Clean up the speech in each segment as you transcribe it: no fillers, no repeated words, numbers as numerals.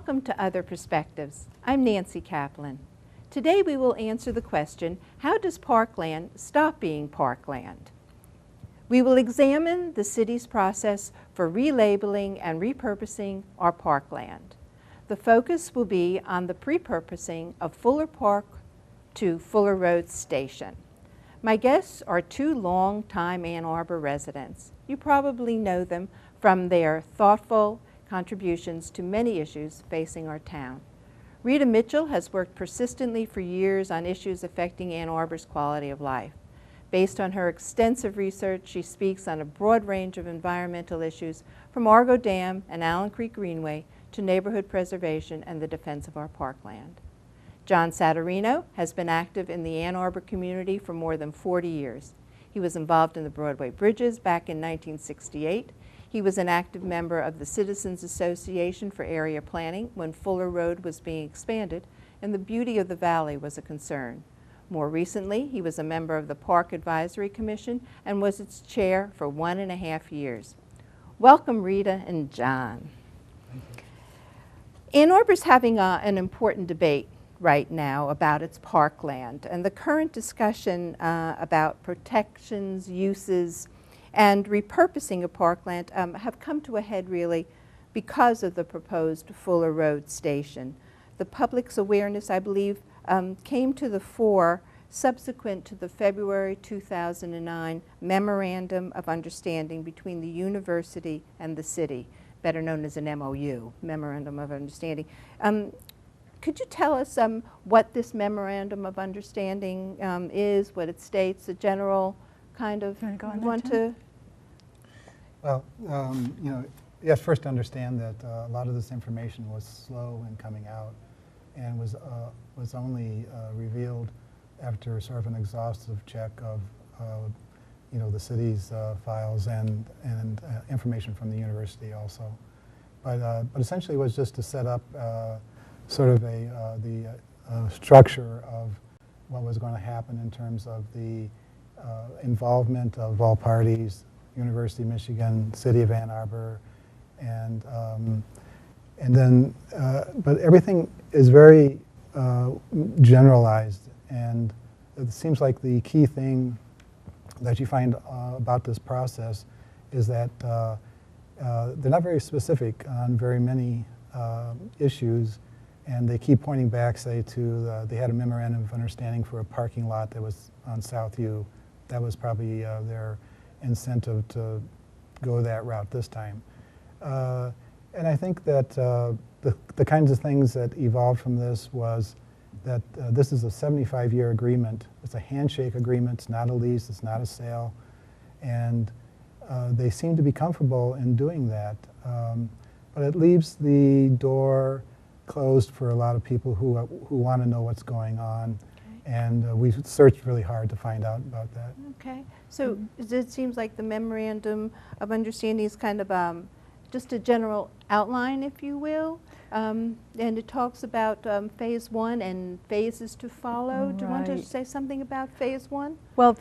Welcome to Other Perspectives. I'm Nancy Kaplan. Today we will answer the question, how does parkland stop being parkland? We will examine the city's process for relabeling and repurposing our parkland. The focus will be on the pre-purposing of Fuller Park to Fuller Road Station. My guests are two long-time Ann Arbor residents. You probably know them from their thoughtful contributions to many issues facing our town. Rita Mitchell has worked persistently for years on issues affecting Ann Arbor's quality of life. Based on her extensive research, she speaks on a broad range of environmental issues from Argo Dam and Allen Creek Greenway to neighborhood preservation and the defense of our parkland. John Satterino has been active in the Ann Arbor community for more than 40 years. He was involved in the Broadway Bridges back in 1968. He was an active member of the Citizens Association for Area Planning when Fuller Road was being expanded and the beauty of the valley was a concern. More recently, he was a member of the Park Advisory Commission and was its chair for 1.5 years. Welcome, Rita and John. Ann Arbor's having an important debate right now about its parkland, and the current discussion about protections, uses, and repurposing of parkland have come to a head really because of the proposed Fuller Road Station. The public's awareness, I believe, came to the fore subsequent to the February 2009 Memorandum of Understanding between the university and the city, better known as an MOU, Memorandum of Understanding. Could you tell us what this Memorandum of Understanding is, what it states, the general kind of, Well, you have first to understand that a lot of this information was slow in coming out and was only revealed after sort of an exhaustive check of the city's files and information from the university also. But essentially it was just to set up sort of the structure of what was going to happen in terms of the involvement of all parties, University of Michigan, City of Ann Arbor, and then, but everything is very generalized, and it seems like the key thing that you find about this process is that they're not very specific on very many issues, and they keep pointing back, say, to they had a memorandum of understanding for a parking lot that was on South U. That was probably their incentive to go that route this time. And I think that the kinds of things that evolved from this was that this is a 75-year agreement. It's a handshake agreement. It's not a lease. It's not a sale. And they seem to be comfortable in doing that. But it leaves the door closed for a lot of people who want to know what's going on. And we've searched really hard to find out about that. Okay, so it seems like the Memorandum of Understanding is kind of just a general outline, if you will, and it talks about phase 1 and phases to follow. Do you want to say something about phase 1? Well,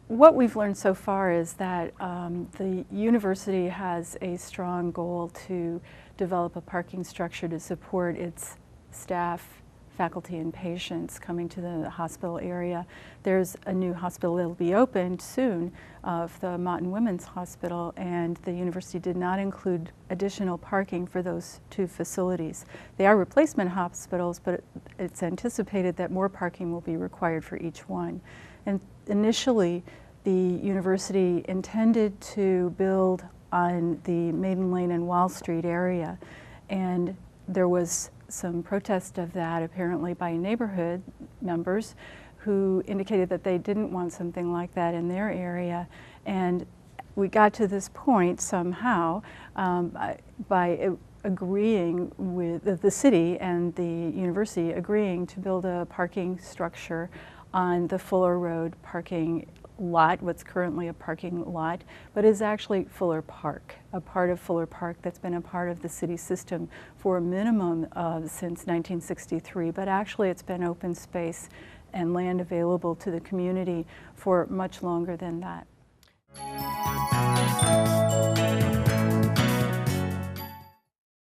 what we've learned so far is that the university has a strong goal to develop a parking structure to support its staff, faculty, and patients coming to the hospital area. There's a new hospital that will be opened soon of the Mountain Women's Hospital, and the university did not include additional parking for those two facilities. They are replacement hospitals, but it's anticipated that more parking will be required for each one. And initially, the university intended to build on the Maiden Lane and Wall Street area, and there was some protest of that apparently by neighborhood members who indicated that they didn't want something like that in their area. And we got to this point somehow by agreeing with the city and the university agreeing to build a parking structure on the Fuller Road parking lot, what's currently a parking lot, but is actually Fuller Park, a part of Fuller Park that's been a part of the city system for a minimum since 1963, but actually it's been open space and land available to the community for much longer than that.